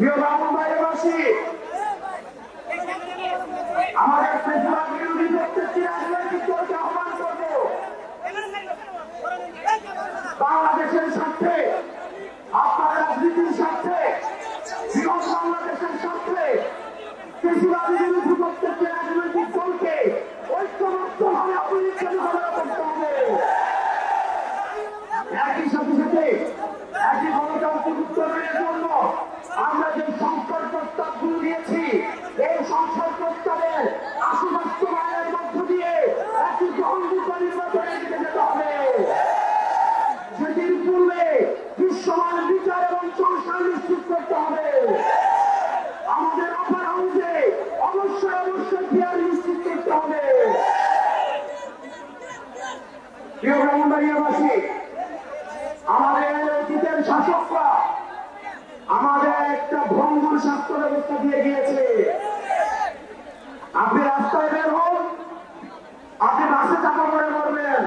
প্রিয় ব্রাহ্মণবাড়িয়াবাসী, আমাদের ফেসবুক বিরোধী প্রত্যেকটি রাজনৈতিক দলকে আহ্বান করব বাংলাদেশের স্বার্থে, আপনার রাজনীতির স্বার্থে, বৃহৎ বাংলাদেশের স্বার্থে ফেসিবাদী বিরোধী প্রত্যেকটি রাজনৈতিক দলকে ঐক্যবদ্ধভাবে অপরিচ্ছন্ন করতে হবে। একই সাথে সাথে একই গণতান্ত্রিক উত্তরণের জন্য আমরা যে সংসদ প্রস্তাবগুলো দিয়েছি, এই সংসদ প্রস্তাবের আশু বাস্তবায়নের মধ্য দিয়ে একটি গ্রহণযোগ্য নির্বাচনের দিকে যেতে হবে। সেটির পূর্বে বিশ্বমান বিচার এবং সংস্কার নিশ্চিত করতে হবে। আমাদের অপার হাউসে অবশ্যই ফেয়ার নিশ্চিত করতে হবে। প্রিয় ব্রাহ্মণবাড়িয়াবাসী, আমাদের অতীতের শাসকরা আমাদের একটা ভঙ্গুর স্বাস্থ্য ব্যবস্থা দিয়ে গিয়েছে। আপনি রাস্তায় বের হন, আপনি বাসে চাপা পড়ে মরবেন,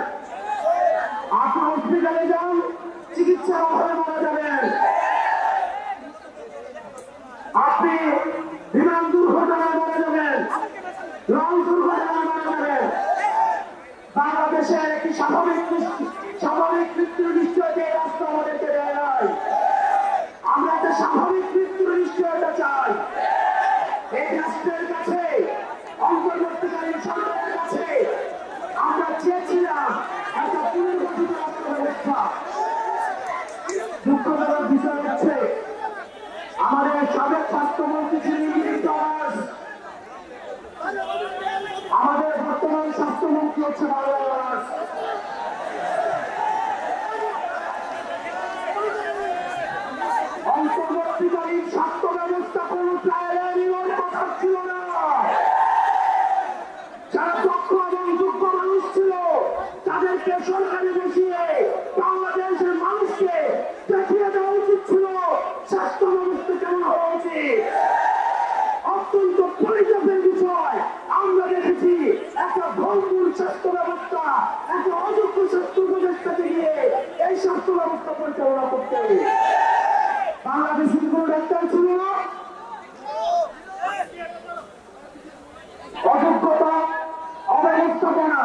আপনি হসপিটালে যান, চিকিৎসার অভাবে মারা যাবেন, আপনি বিমান দুর্ঘটনায় মারা যাবেন, লঞ্চ দুর্ঘটনায় মারা যাবেন। বাংলাদেশের একটি স্বাভাবিক মৃত্যুর নিশ্চয়তা এই রাষ্ট্র আমাদেরকে দেয় নাই। আমরা একটা স্বাভাবিক মৃত্যুর নিশ্চয়তা চাই। এই রাষ্ট্রের কাছে, অন্তর্বর্তীকালীন সরকারের কাছে আমরা চেয়েছিলাম একটা পুনর্গঠিত রাষ্ট্র ব্যবস্থা। দুঃখজনক বিষয় হচ্ছে আমাদের সাবেক স্বাস্থ্যমন্ত্রী ছিলেন আমাদের বর্তমান স্বাস্থ্যমন্ত্রী হচ্ছে বাংলাদেশ। অন্তর্বর্তীকালীন স্বাস্থ্য ব্যবস্থা কোন ট্রায়ালের কথা ছিল না। যারা দক্ষ এবং যোগ্য মানুষ ছিল তাদেরকে সরকারে বসিয়ে বাংলাদেশের মানুষকে দেখিয়ে দেওয়া উচিত ছিল স্বাস্থ্য ব্যবস্থা কেমন হওয়া উচিত। অত্যন্ত পরিতাপের বিষয়, আমরা দেখেছি একটা ভঙ্গুর স্বাস্থ্য ব্যবস্থা, একটা অযোগ্য স্বাস্থ্য উপদেষ্টাকে দিয়ে এই স্বাস্থ্য ব্যবস্থা পরিচালনা করতে হবে। বাংলাদেশে কোন ডাক্তার ছিল না, অযোগ্যতা, অব্যবস্থাপনা,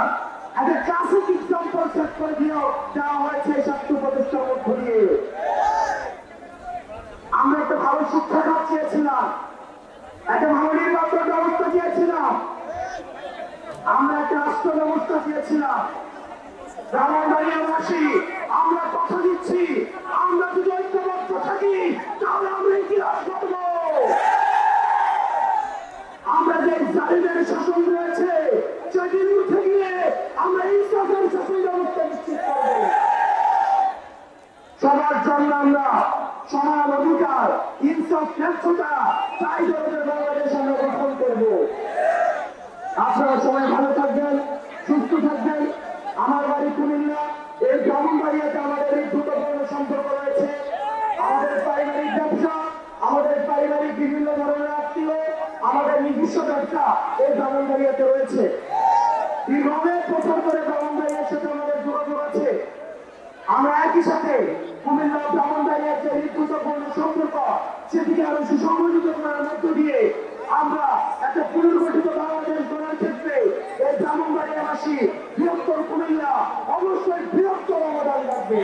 একটা ক্লাসিক এক্সাম্পল সেট করে দিয়েও দেওয়া হয়েছে এই স্বাস্থ্য উপদেষ্টার মধ্য দিয়ে। আমরা একটা ভালো শিক্ষাঘাত চেয়েছিলাম, একটা ভালো নির্বাচন ব্যবস্থা চেয়েছিলাম, আমরা একটা রাষ্ট্র ব্যবস্থা চেয়েছিলাম। ব্রাহ্মণবাড়িয়াবাসী, আমরা কথা দিচ্ছি, আমরা যদি ঐক্যবদ্ধ থাকি তাহলে আমরা ইতিহাস করব। আমরা যে জালিমের শাসন রয়েছে সেদিন উঠে গিয়ে আমরা ইনসাফের শাসন ব্যবস্থা নিশ্চিত করব। সবার জন্য আমরা সমান অধিকার, ইনসাফ, স্বচ্ছতা চাই ধরনের বাংলাদেশ আমরা গঠন করব। আপনারা সবাই ভালো থাকবেন, সুস্থ থাকবেন। আমার বাড়ি কুমিল্লা, এই ব্রাহ্মণবাড়িয়াতে আমাদের এই দ্রুতপূর্ণ সম্পর্ক রয়েছে। আমাদের পারিবারিক ব্যবসা, আমাদের পারিবারিক বিভিন্ন ধরনের আত্মীয়, আমাদের নিজস্ব ব্যবসা এই ব্রাহ্মণবাড়িয়াতে রয়েছে। দীর্ঘমের প্রচার করে ব্রাহ্মণবাড়িয়ার সাথে আমাদের যোগাযোগ আছে। আমরা একই সাথে কুমিল্লা ব্রাহ্মণবাড়িয়ার যে গুরুত্বপূর্ণ সম্পর্ক সেটিকে আরো সুসংগঠিত করার মধ্য দিয়ে আমরা একটা পুনর্গঠিত বাংলাদেশ গড়ার ক্ষেত্রে এই ব্রাহ্মণবাড়িয়াবাসী, বৃহত্তর কুমিল্লা অবশ্যই বৃহত্তর অবদান রাখবে।